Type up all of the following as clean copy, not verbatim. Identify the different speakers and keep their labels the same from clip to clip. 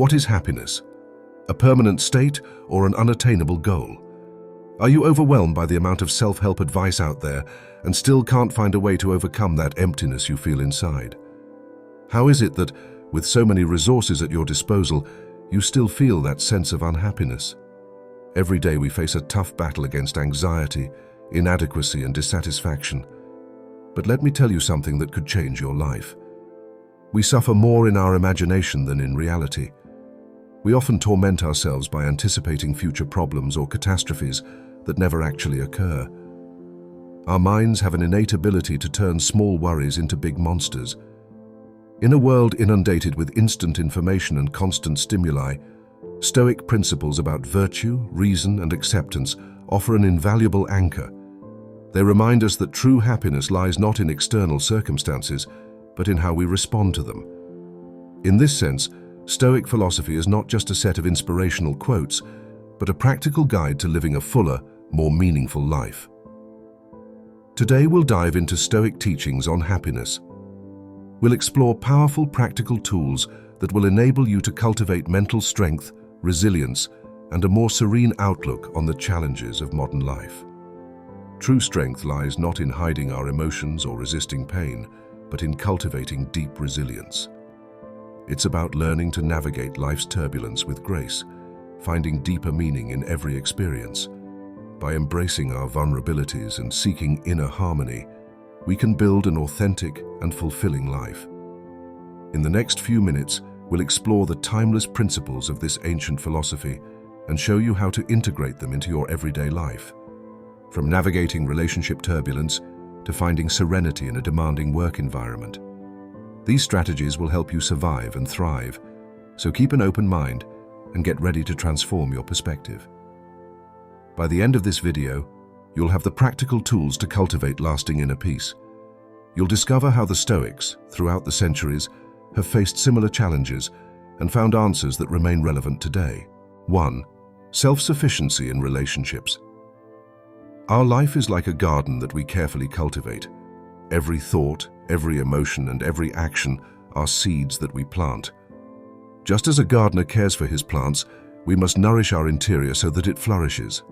Speaker 1: What is happiness? A permanent state or an unattainable goal? Are you overwhelmed by the amount of self-help advice out there and still can't find a way to overcome that emptiness you feel inside? How is it that, with so many resources at your disposal, you still feel that sense of unhappiness? Every day we face a tough battle against anxiety, inadequacy, and dissatisfaction. But let me tell you something that could change your life. We suffer more in our imagination than in reality. We often torment ourselves by anticipating future problems or catastrophes that never actually occur. Our minds have an innate ability to turn small worries into big monsters. In a world inundated with instant information and constant stimuli, Stoic principles about virtue, reason, and acceptance offer an invaluable anchor. They remind us that true happiness lies not in external circumstances, but in how we respond to them. In this sense, Stoic philosophy is not just a set of inspirational quotes, but a practical guide to living a fuller, more meaningful life. Today we'll dive into Stoic teachings on happiness. We'll explore powerful practical tools that will enable you to cultivate mental strength, resilience, and a more serene outlook on the challenges of modern life. True strength lies not in hiding our emotions or resisting pain, but in cultivating deep resilience. It's about learning to navigate life's turbulence with grace, finding deeper meaning in every experience. By embracing our vulnerabilities and seeking inner harmony, we can build an authentic and fulfilling life. In the next few minutes, we'll explore the timeless principles of this ancient philosophy and show you how to integrate them into your everyday life. From navigating relationship turbulence to finding serenity in a demanding work environment. These strategies will help you survive and thrive, so keep an open mind and get ready to transform your perspective. By the end of this video, you'll have the practical tools to cultivate lasting inner peace. You'll discover how the Stoics, throughout the centuries, have faced similar challenges and found answers that remain relevant today. 1. Self-sufficiency in relationships. Our life is like a garden that we carefully cultivate. Every thought, every emotion, and every action are seeds that we plant. Just as a gardener cares for his plants, we must nourish our interior so that it flourishes.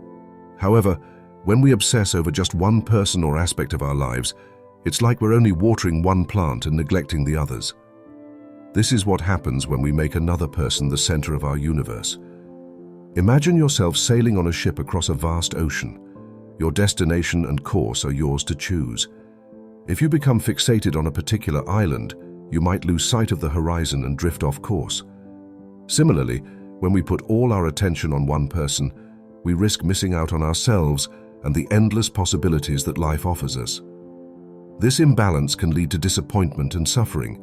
Speaker 1: However, when we obsess over just one person or aspect of our lives, it's like we're only watering one plant and neglecting the others. This is what happens when we make another person the center of our universe. Imagine yourself sailing on a ship across a vast ocean. Your destination and course are yours to choose. If you become fixated on a particular island, you might lose sight of the horizon and drift off course. Similarly, when we put all our attention on one person, we risk missing out on ourselves and the endless possibilities that life offers us. This imbalance can lead to disappointment and suffering,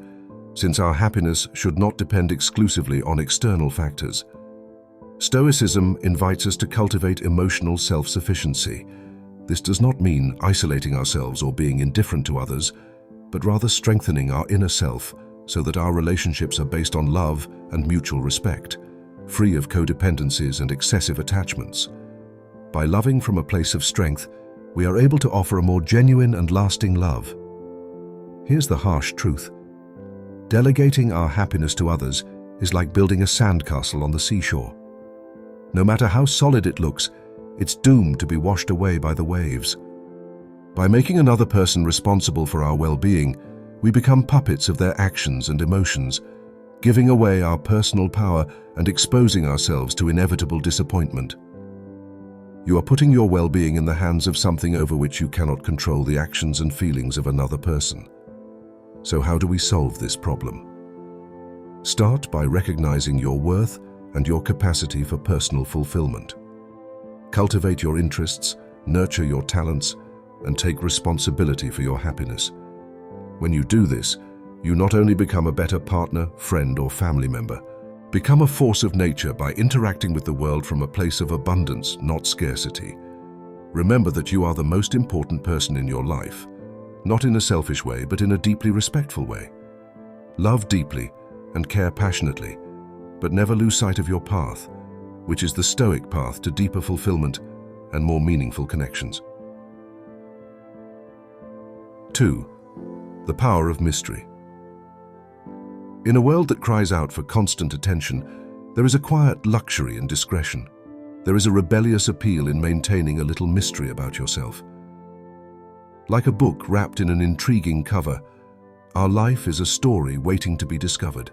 Speaker 1: since our happiness should not depend exclusively on external factors. Stoicism invites us to cultivate emotional self-sufficiency. This does not mean isolating ourselves or being indifferent to others, but rather strengthening our inner self so that our relationships are based on love and mutual respect, free of codependencies and excessive attachments. By loving from a place of strength, we are able to offer a more genuine and lasting love. Here's the harsh truth. Delegating our happiness to others is like building a sandcastle on the seashore. No matter how solid it looks, it's doomed to be washed away by the waves. By making another person responsible for our well-being, we become puppets of their actions and emotions, giving away our personal power and exposing ourselves to inevitable disappointment. You are putting your well-being in the hands of something over which you cannot control the actions and feelings of another person. So how do we solve this problem? Start by recognizing your worth and your capacity for personal fulfillment. Cultivate your interests, nurture your talents, and take responsibility for your happiness. When you do this, you not only become a better partner, friend, or family member, become a force of nature by interacting with the world from a place of abundance, not scarcity. Remember that you are the most important person in your life, not in a selfish way, but in a deeply respectful way. Love deeply and care passionately, but never lose sight of your path, which is the Stoic path to deeper fulfillment and more meaningful connections. 2. The power of mystery. In a world that cries out for constant attention, There is a quiet luxury in discretion. There is a rebellious appeal in maintaining a little mystery about yourself. Like a book wrapped in an intriguing cover, our life is a story waiting to be discovered.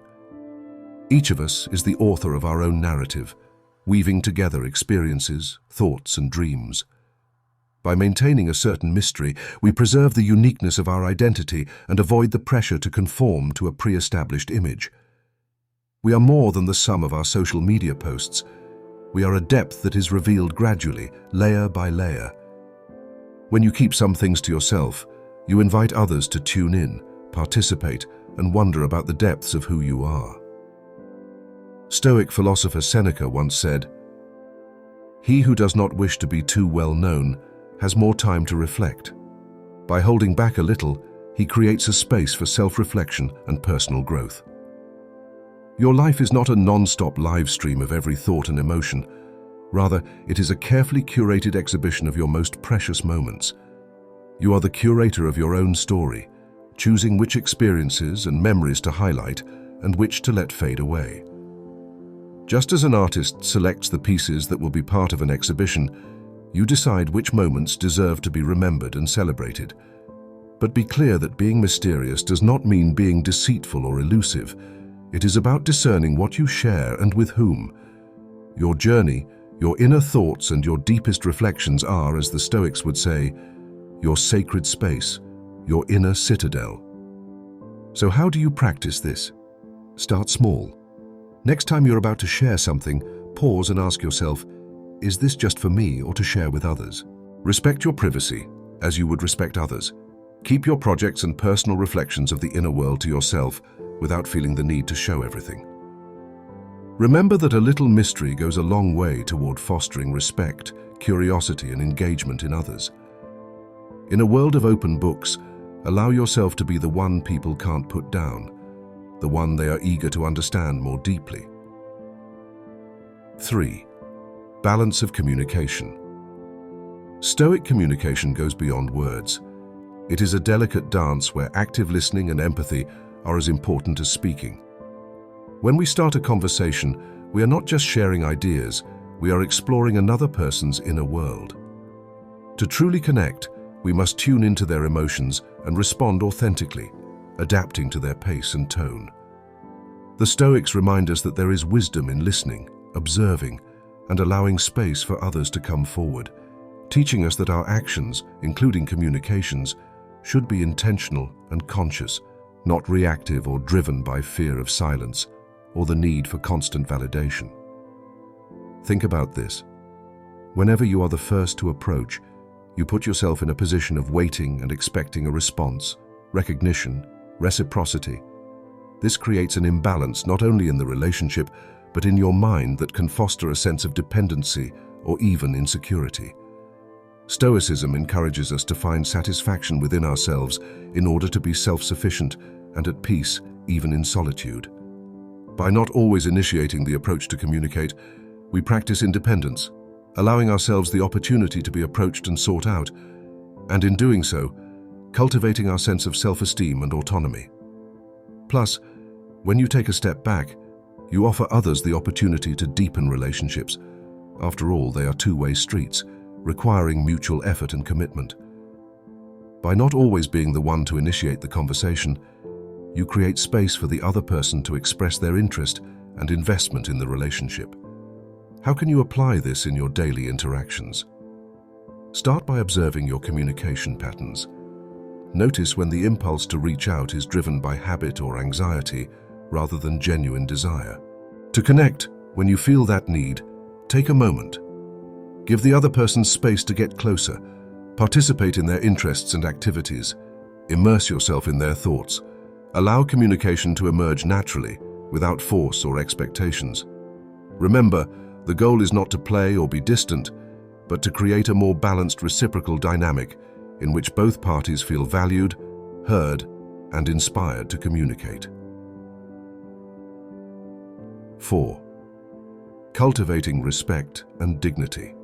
Speaker 1: Each of us is the author of our own narrative, weaving together experiences, thoughts, and dreams. By maintaining a certain mystery, we preserve the uniqueness of our identity and avoid the pressure to conform to a pre-established image. We are more than the sum of our social media posts. We are a depth that is revealed gradually, layer by layer. When you keep some things to yourself, you invite others to tune in, participate, and wonder about the depths of who you are. Stoic philosopher Seneca once said, "He who does not wish to be too well known has more time to reflect. By holding back a little, he creates a space for self-reflection and personal growth." Your life is not a non-stop live stream of every thought and emotion. Rather, it is a carefully curated exhibition of your most precious moments. You are the curator of your own story, choosing which experiences and memories to highlight and which to let fade away. Just as an artist selects the pieces that will be part of an exhibition, you decide which moments deserve to be remembered and celebrated. But be clear that being mysterious does not mean being deceitful or elusive. It is about discerning what you share and with whom. Your journey, your inner thoughts and your deepest reflections are, as the Stoics would say, your sacred space, your inner citadel. So how do you practice this? Start small. Next time you're about to share something, pause and ask yourself, is this just for me or to share with others? Respect your privacy, as you would respect others. Keep your projects and personal reflections of the inner world to yourself without feeling the need to show everything. Remember that a little mystery goes a long way toward fostering respect, curiosity, and engagement in others. In a world of open books, allow yourself to be the one people can't put down, the one they are eager to understand more deeply. 3. Balance of communication. Stoic communication goes beyond words. It is a delicate dance where active listening and empathy are as important as speaking. When we start a conversation, we are not just sharing ideas, we are exploring another person's inner world. To truly connect, we must tune into their emotions and respond authentically, adapting to their pace and tone. The Stoics remind us that there is wisdom in listening, observing, and allowing space for others to come forward, teaching us that our actions, including communications, should be intentional and conscious, not reactive or driven by fear of silence or the need for constant validation. Think about this. Whenever you are the first to approach, you put yourself in a position of waiting and expecting a response, recognition, reciprocity. This creates an imbalance not only in the relationship, but in your mind that can foster a sense of dependency or even insecurity. Stoicism encourages us to find satisfaction within ourselves in order to be self-sufficient and at peace even in solitude. By not always initiating the approach to communicate, we practice independence, allowing ourselves the opportunity to be approached and sought out, and in doing so, cultivating our sense of self-esteem and autonomy. Plus, when you take a step back, you offer others the opportunity to deepen relationships. After all, they are two-way streets, requiring mutual effort and commitment. By not always being the one to initiate the conversation, you create space for the other person to express their interest and investment in the relationship. How can you apply this in your daily interactions? Start by observing your communication patterns. Notice when the impulse to reach out is driven by habit or anxiety rather than genuine desire. To connect, when you feel that need, take a moment. Give the other person space to get closer. Participate in their interests and activities. Immerse yourself in their thoughts. Allow communication to emerge naturally, without force or expectations. Remember, the goal is not to play or be distant, but to create a more balanced reciprocal dynamic in which both parties feel valued, heard, and inspired to communicate. 4. Cultivating respect and dignity.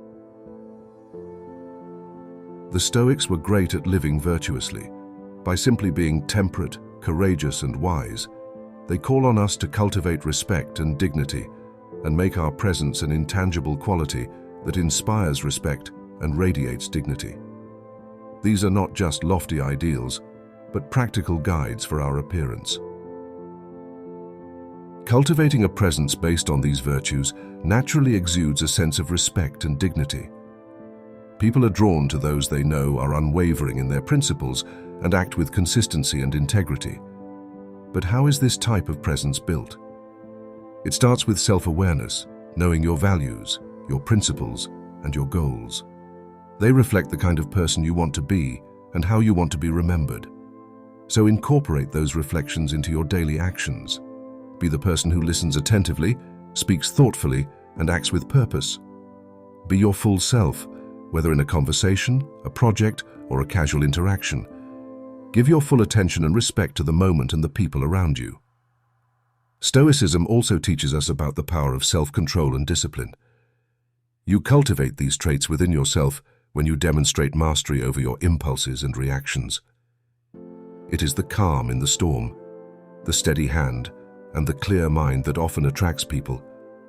Speaker 1: The Stoics were great at living virtuously. By simply being temperate, courageous, and wise, they call on us to cultivate respect and dignity, and make our presence an intangible quality that inspires respect and radiates dignity. These are not just lofty ideals, but practical guides for our appearance. Cultivating a presence based on these virtues naturally exudes a sense of respect and dignity. People are drawn to those they know are unwavering in their principles and act with consistency and integrity. But how is this type of presence built? It starts with self-awareness, knowing your values, your principles, and your goals. They reflect the kind of person you want to be and how you want to be remembered. So incorporate those reflections into your daily actions. Be the person who listens attentively, speaks thoughtfully, and acts with purpose. Be your full self, whether in a conversation, a project, or a casual interaction. Give your full attention and respect to the moment and the people around you. Stoicism also teaches us about the power of self-control and discipline. You cultivate these traits within yourself when you demonstrate mastery over your impulses and reactions. It is the calm in the storm, the steady hand, and the clear mind that often attracts people,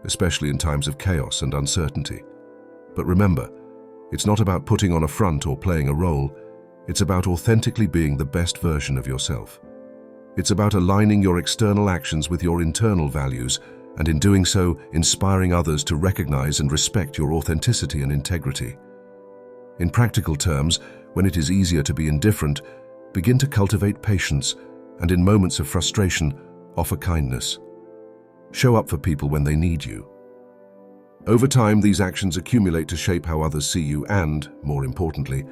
Speaker 1: especially in times of chaos and uncertainty. But remember, it's not about putting on a front or playing a role. It's about authentically being the best version of yourself. It's about aligning your external actions with your internal values, and in doing so, inspiring others to recognize and respect your authenticity and integrity. In practical terms, when it is easier to be indifferent, begin to cultivate patience, and in moments of frustration, offer kindness. Show up for people when they need you. Over time, these actions accumulate to shape how others see you and, more importantly,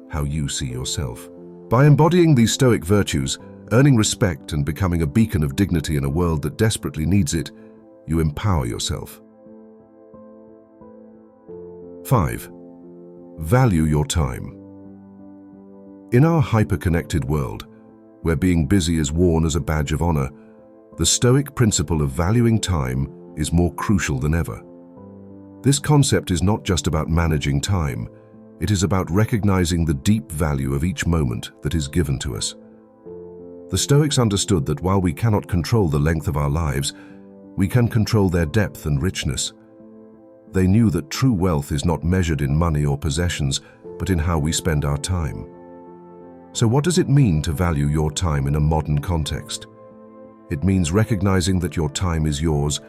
Speaker 1: how you see yourself. By embodying these Stoic virtues, earning respect and becoming a beacon of dignity in a world that desperately needs it, you empower yourself. 5. Value your time. In our hyper-connected world, where being busy is worn as a badge of honor, the Stoic principle of valuing time is more crucial than ever. This concept is not just about managing time, it is about recognizing the deep value of each moment that is given to us. The Stoics understood that while we cannot control the length of our lives, we can control their depth and richness. They knew that true wealth is not measured in money or possessions, but in how we spend our time. So what does it mean to value your time in a modern context? It means recognizing that your time is yours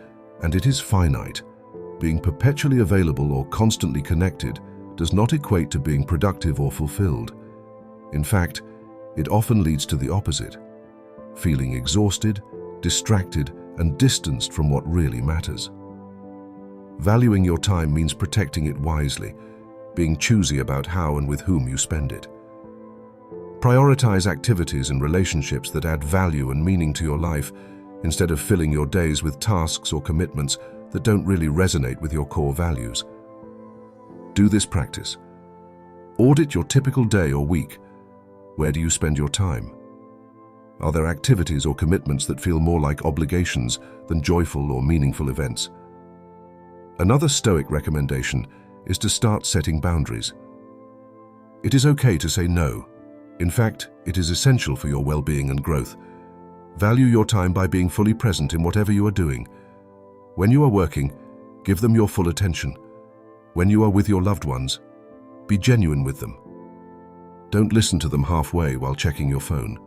Speaker 1: and it is finite. Being perpetually available or constantly connected does not equate to being productive or fulfilled. In fact, it often leads to the opposite, feeling exhausted, distracted, and distanced from what really matters. Valuing your time means protecting it wisely, being choosy about how and with whom you spend it. Prioritize activities and relationships that add value and meaning to your life, instead of filling your days with tasks or commitments that don't really resonate with your core values. Do this practice. Audit your typical day or week. Where do you spend your time? Are there activities or commitments that feel more like obligations than joyful or meaningful events? Another Stoic recommendation is to start setting boundaries. It is okay to say no. In fact, it is essential for your well-being and growth. Value your time by being fully present in whatever you are doing. When you are working, give them your full attention. When you are with your loved ones, be genuine with them. Don't listen to them halfway while checking your phone.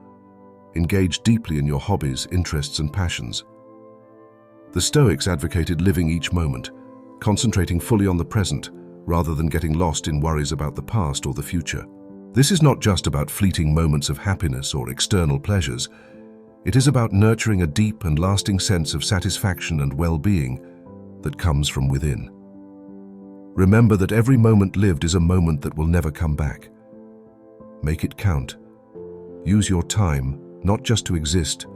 Speaker 1: Engage deeply in your hobbies, interests, and passions. The Stoics advocated living each moment, concentrating fully on the present, rather than getting lost in worries about the past or the future. This is not just about fleeting moments of happiness or external pleasures. It is about nurturing a deep and lasting sense of satisfaction and well-being that comes from within. Remember that every moment lived is a moment that will never come back. Make it count. Use your time not just to exist,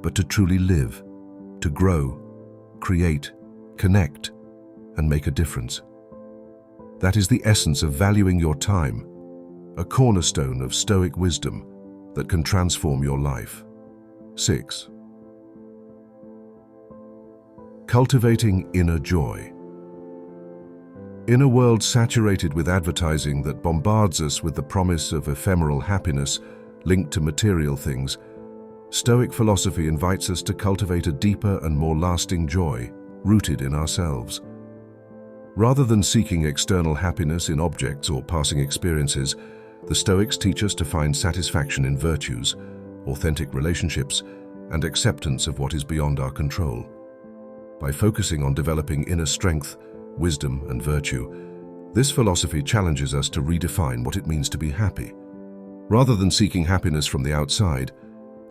Speaker 1: but to truly live, to grow, create, connect, and make a difference. That is the essence of valuing your time, a cornerstone of Stoic wisdom that can transform your life. 6. Cultivating inner joy. In a world saturated with advertising that bombards us with the promise of ephemeral happiness linked to material things, Stoic philosophy invites us to cultivate a deeper and more lasting joy rooted in ourselves. Rather than seeking external happiness in objects or passing experiences, the Stoics teach us to find satisfaction in virtues, authentic relationships, and acceptance of what is beyond our control. By focusing on developing inner strength, wisdom, and virtue, this philosophy challenges us to redefine what it means to be happy. Rather than seeking happiness from the outside,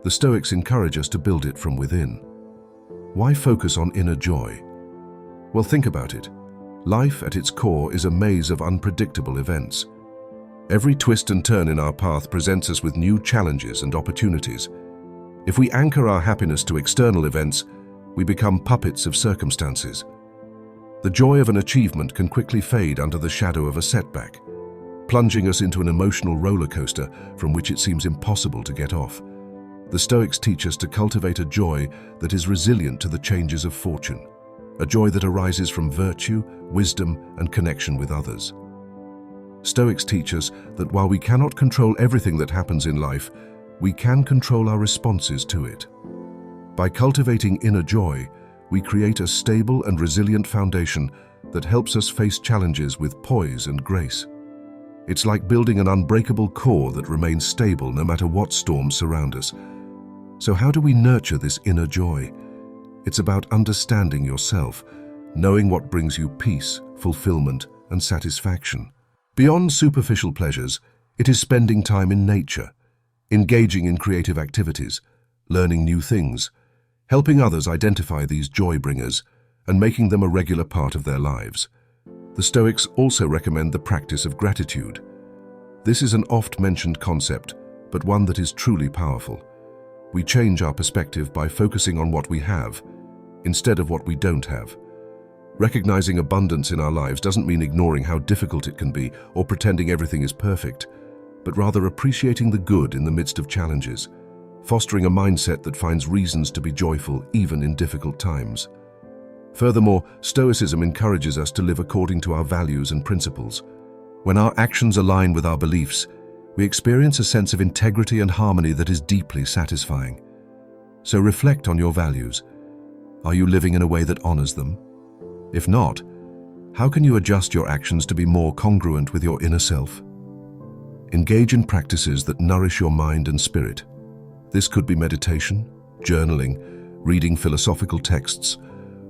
Speaker 1: the Stoics encourage us to build it from within. Why focus on inner joy? Well, think about it. Life at its core is a maze of unpredictable events. Every twist and turn in our path presents us with new challenges and opportunities. If we anchor our happiness to external events, we become puppets of circumstances. The joy of an achievement can quickly fade under the shadow of a setback, plunging us into an emotional roller coaster from which it seems impossible to get off. The Stoics teach us to cultivate a joy that is resilient to the changes of fortune, a joy that arises from virtue, wisdom, and connection with others. Stoics teach us that while we cannot control everything that happens in life, we can control our responses to it. By cultivating inner joy, we create a stable and resilient foundation that helps us face challenges with poise and grace. It's like building an unbreakable core that remains stable no matter what storms surround us. So how do we nurture this inner joy? It's about understanding yourself, knowing what brings you peace, fulfillment, and satisfaction. Beyond superficial pleasures, it is spending time in nature, engaging in creative activities, learning new things, helping others identify these joy bringers, and making them a regular part of their lives. The Stoics also recommend the practice of gratitude. This is an oft-mentioned concept, but one that is truly powerful. We change our perspective by focusing on what we have, instead of what we don't have. Recognizing abundance in our lives doesn't mean ignoring how difficult it can be or pretending everything is perfect, but rather appreciating the good in the midst of challenges, fostering a mindset that finds reasons to be joyful even in difficult times. Furthermore, Stoicism encourages us to live according to our values and principles. When our actions align with our beliefs, we experience a sense of integrity and harmony that is deeply satisfying. So reflect on your values. Are you living in a way that honors them? If not, how can you adjust your actions to be more congruent with your inner self? Engage in practices that nourish your mind and spirit. This could be meditation, journaling, reading philosophical texts,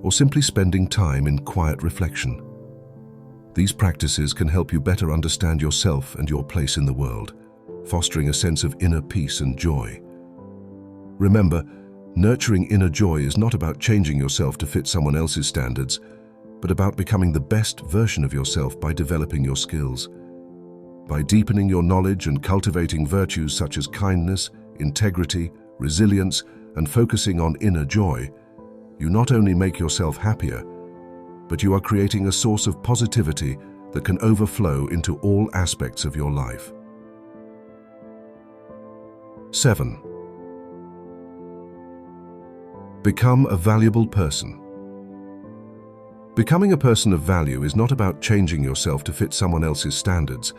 Speaker 1: or simply spending time in quiet reflection. These practices can help you better understand yourself and your place in the world, fostering a sense of inner peace and joy. Remember, nurturing inner joy is not about changing yourself to fit someone else's standards, but about becoming the best version of yourself by developing your skills. By deepening your knowledge and cultivating virtues such as kindness, integrity, resilience, and focusing on inner joy, you not only make yourself happier, but you are creating a source of positivity that can overflow into all aspects of your life. 7. Become a valuable person. Becoming a person of value is not about changing yourself to fit someone else's standards.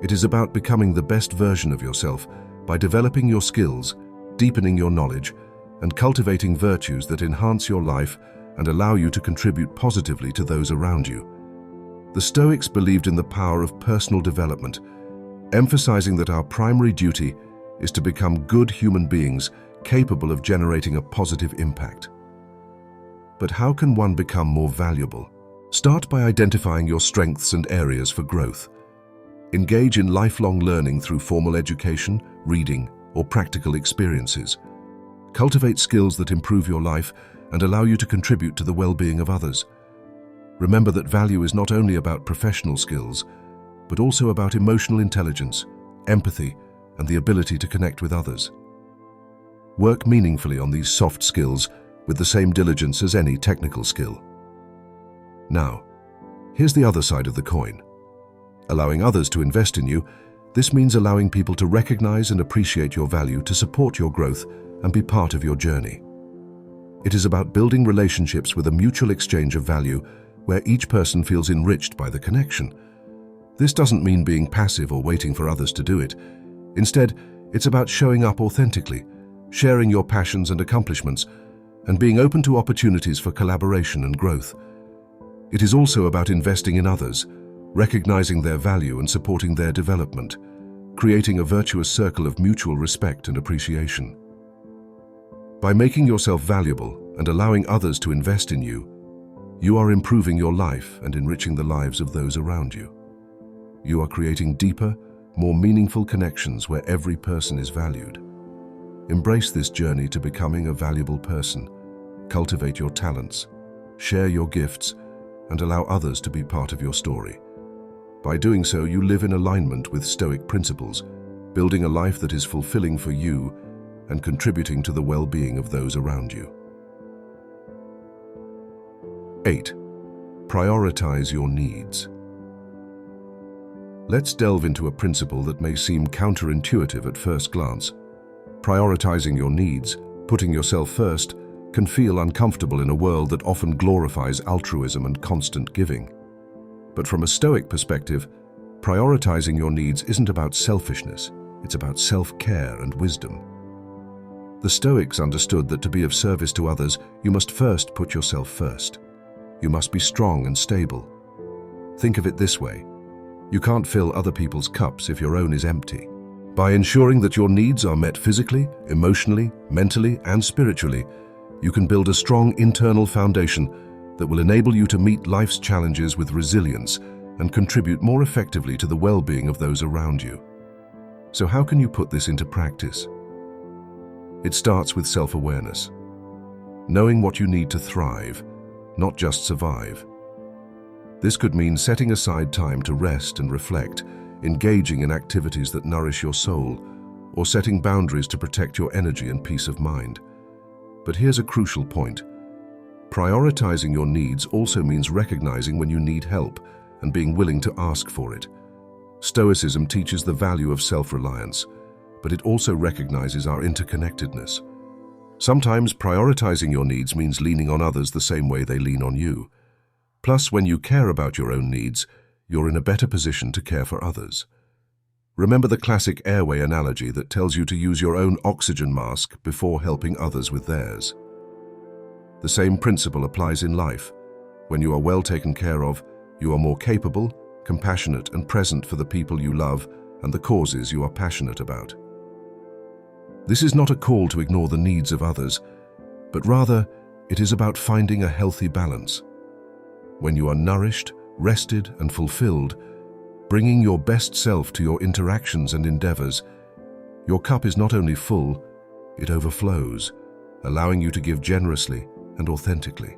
Speaker 1: It is about becoming the best version of yourself by developing your skills, deepening your knowledge, and cultivating virtues that enhance your life and allow you to contribute positively to those around you. The Stoics believed in the power of personal development, emphasizing that our primary duty is to become good human beings capable of generating a positive impact. But how can one become more valuable? Start by identifying your strengths and areas for growth. Engage in lifelong learning through formal education, reading, or practical experiences. Cultivate skills that improve your life and allow you to contribute to the well-being of others. Remember that value is not only about professional skills, but also about emotional intelligence, empathy, and the ability to connect with others. Work meaningfully on these soft skills with the same diligence as any technical skill. Now, here's the other side of the coin. Allowing others to invest in you, this means allowing people to recognize and appreciate your value, to support your growth and be part of your journey. It is about building relationships with a mutual exchange of value where each person feels enriched by the connection. This doesn't mean being passive or waiting for others to do it. Instead, it's about showing up authentically, sharing your passions and accomplishments, and being open to opportunities for collaboration and growth. It is also about investing in others, recognizing their value and supporting their development, creating a virtuous circle of mutual respect and appreciation. By making yourself valuable and allowing others to invest in you, you are improving your life and enriching the lives of those around you. You are creating deeper, more meaningful connections where every person is valued. Embrace this journey to becoming a valuable person. Cultivate your talents, share your gifts, and allow others to be part of your story. By doing so, you live in alignment with Stoic principles, building a life that is fulfilling for you and contributing to the well-being of those around you. 8. Prioritize your needs. Let's delve into a principle that may seem counterintuitive at first glance. Prioritizing your needs, putting yourself first, can feel uncomfortable in a world that often glorifies altruism and constant giving. But from a Stoic perspective, prioritizing your needs isn't about selfishness, it's about self-care and wisdom. The Stoics understood that to be of service to others, you must first put yourself first. You must be strong and stable. Think of it this way: you can't fill other people's cups if your own is empty. By ensuring that your needs are met physically, emotionally, mentally, and spiritually, you can build a strong internal foundation that will enable you to meet life's challenges with resilience and contribute more effectively to the well-being of those around you. So how can you put this into practice? It starts with self-awareness. Knowing what you need to thrive, not just survive. This could mean setting aside time to rest and reflect, engaging in activities that nourish your soul, or setting boundaries to protect your energy and peace of mind. But here's a crucial point. Prioritizing your needs also means recognizing when you need help and being willing to ask for it. Stoicism teaches the value of self-reliance, but it also recognizes our interconnectedness. Sometimes prioritizing your needs means leaning on others the same way they lean on you. Plus, when you care about your own needs, you're in a better position to care for others. Remember the classic airway analogy that tells you to use your own oxygen mask before helping others with theirs. The same principle applies in life. When you are well taken care of, you are more capable, compassionate, and present for the people you love and the causes you are passionate about. This is not a call to ignore the needs of others, but rather it is about finding a healthy balance. When you are nourished, rested, and fulfilled, bringing your best self to your interactions and endeavors, your cup is not only full, it overflows, allowing you to give generously and authentically.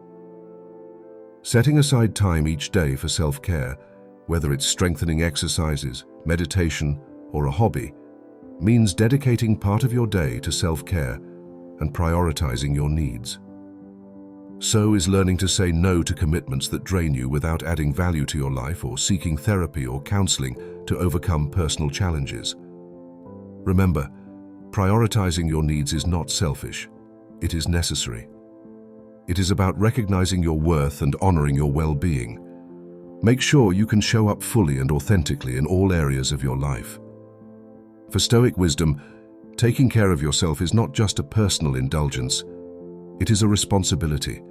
Speaker 1: Setting aside time each day for self-care, whether it's strengthening exercises, meditation, or a hobby, means dedicating part of your day to self-care and prioritizing your needs. So is learning to say no to commitments that drain you without adding value to your life, or seeking therapy or counseling to overcome personal challenges. Remember, prioritizing your needs is not selfish, it is necessary. It is about recognizing your worth and honoring your well-being. Make sure you can show up fully and authentically in all areas of your life. For Stoic wisdom, taking care of yourself is not just a personal indulgence, it is a responsibility.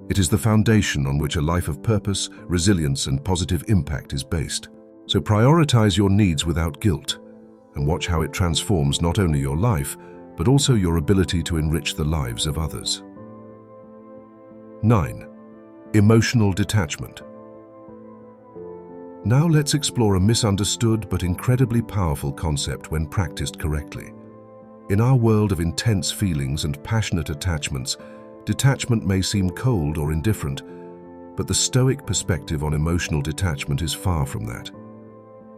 Speaker 1: It is the foundation on which a life of purpose, resilience, and positive impact is based. So prioritize your needs without guilt, and watch how it transforms not only your life, but also your ability to enrich the lives of others. 9. Emotional detachment. Now let's explore a misunderstood but incredibly powerful concept when practiced correctly. In our world of intense feelings and passionate attachments, detachment may seem cold or indifferent, but the Stoic perspective on emotional detachment is far from that.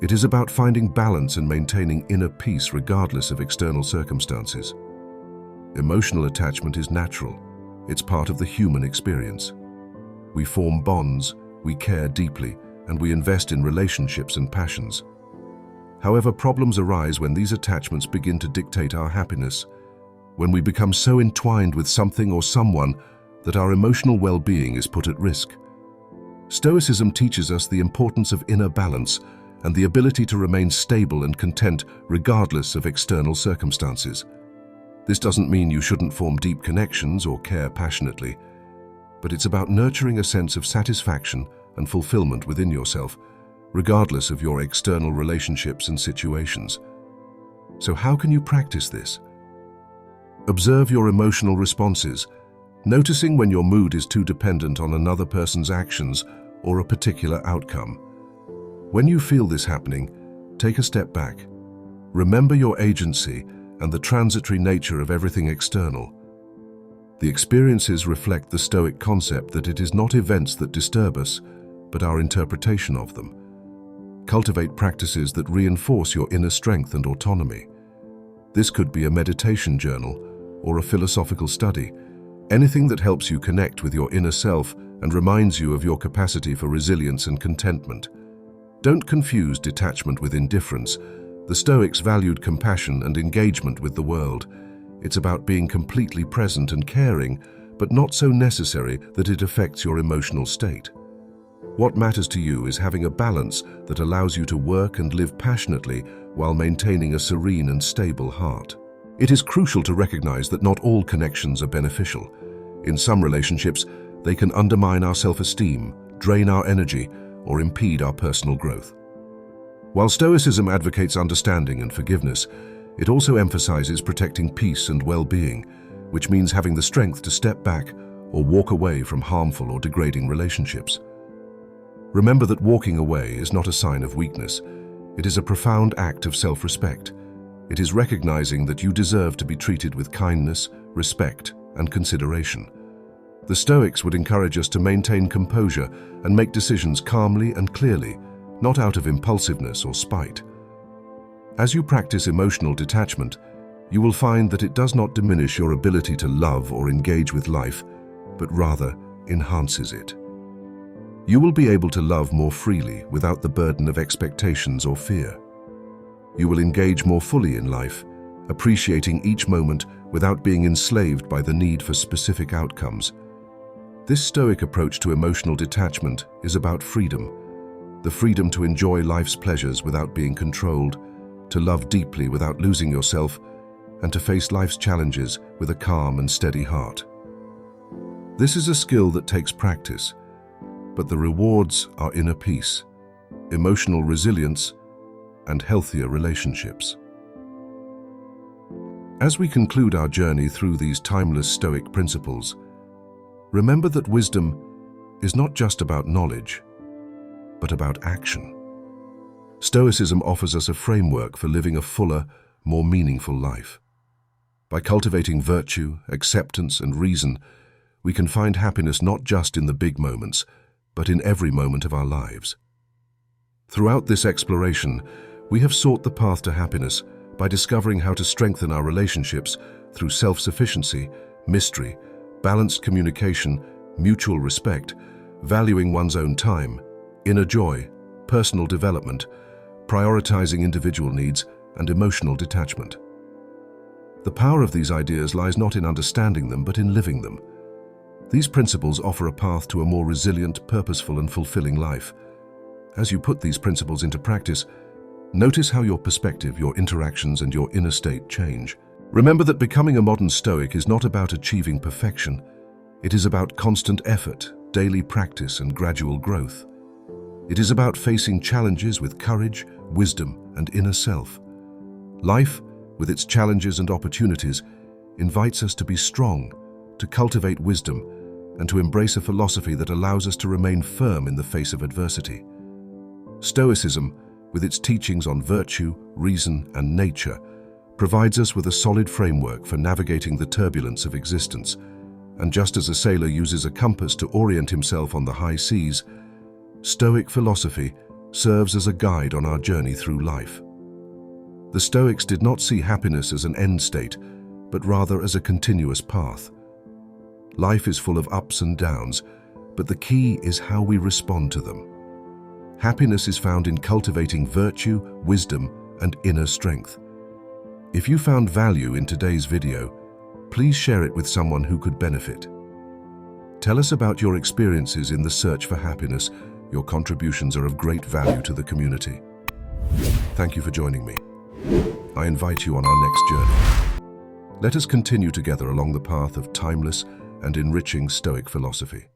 Speaker 1: It is about finding balance and maintaining inner peace regardless of external circumstances. Emotional attachment is natural. It's part of the human experience. We form bonds, we care deeply, and we invest in relationships and passions. However, problems arise when these attachments begin to dictate our happiness, when we become so entwined with something or someone that our emotional well-being is put at risk. Stoicism teaches us the importance of inner balance and the ability to remain stable and content regardless of external circumstances. This doesn't mean you shouldn't form deep connections or care passionately, but it's about nurturing a sense of satisfaction and fulfillment within yourself, regardless of your external relationships and situations. So how can you practice this? Observe your emotional responses, noticing when your mood is too dependent on another person's actions or a particular outcome. When you feel this happening, take a step back. Remember your agency and the transitory nature of everything external. The experiences reflect the Stoic concept that it is not events that disturb us, but our interpretation of them. Cultivate practices that reinforce your inner strength and autonomy. This could be a meditation journal or a philosophical study, anything that helps you connect with your inner self and reminds you of your capacity for resilience and contentment. Don't confuse detachment with indifference. The Stoics valued compassion and engagement with the world. It's about being completely present and caring, but not so necessary that it affects your emotional state. What matters to you is having a balance that allows you to work and live passionately while maintaining a serene and stable heart. It is crucial to recognize that not all connections are beneficial. In some relationships, they can undermine our self-esteem, drain our energy, or impede our personal growth. While Stoicism advocates understanding and forgiveness, it also emphasizes protecting peace and well-being, which means having the strength to step back or walk away from harmful or degrading relationships. Remember that walking away is not a sign of weakness. It is a profound act of self-respect. It is recognizing that you deserve to be treated with kindness, respect, and consideration. The Stoics would encourage us to maintain composure and make decisions calmly and clearly, not out of impulsiveness or spite. As you practice emotional detachment, you will find that it does not diminish your ability to love or engage with life, but rather enhances it. You will be able to love more freely without the burden of expectations or fear. You will engage more fully in life, appreciating each moment without being enslaved by the need for specific outcomes. This Stoic approach to emotional detachment is about freedom, the freedom to enjoy life's pleasures without being controlled, to love deeply without losing yourself, and to face life's challenges with a calm and steady heart. This is a skill that takes practice, but the rewards are inner peace, emotional resilience, and healthier relationships. As we conclude our journey through these timeless Stoic principles, remember that wisdom is not just about knowledge, but about action. Stoicism offers us a framework for living a fuller, more meaningful life. By cultivating virtue, acceptance, and reason, we can find happiness not just in the big moments, but in every moment of our lives. Throughout this exploration, we have sought the path to happiness by discovering how to strengthen our relationships through self-sufficiency, mystery, balanced communication, mutual respect, valuing one's own time, inner joy, personal development, prioritizing individual needs, and emotional detachment. The power of these ideas lies not in understanding them, but in living them. These principles offer a path to a more resilient, purposeful, and fulfilling life. As you put these principles into practice, notice how your perspective, your interactions, and your inner state change. Remember that becoming a modern Stoic is not about achieving perfection. It is about constant effort, daily practice, and gradual growth. It is about facing challenges with courage, wisdom, and inner self. Life, with its challenges and opportunities, invites us to be strong, to cultivate wisdom, and to embrace a philosophy that allows us to remain firm in the face of adversity. Stoicism, with its teachings on virtue, reason, and nature, provides us with a solid framework for navigating the turbulence of existence. And just as a sailor uses a compass to orient himself on the high seas, Stoic philosophy serves as a guide on our journey through life. The Stoics did not see happiness as an end state, but rather as a continuous path. Life is full of ups and downs, but the key is how we respond to them. Happiness is found in cultivating virtue, wisdom, and inner strength. If you found value in today's video, please share it with someone who could benefit. Tell us about your experiences in the search for happiness. Your contributions are of great value to the community. Thank you for joining me. I invite you on our next journey. Let us continue together along the path of timeless and enriching Stoic philosophy.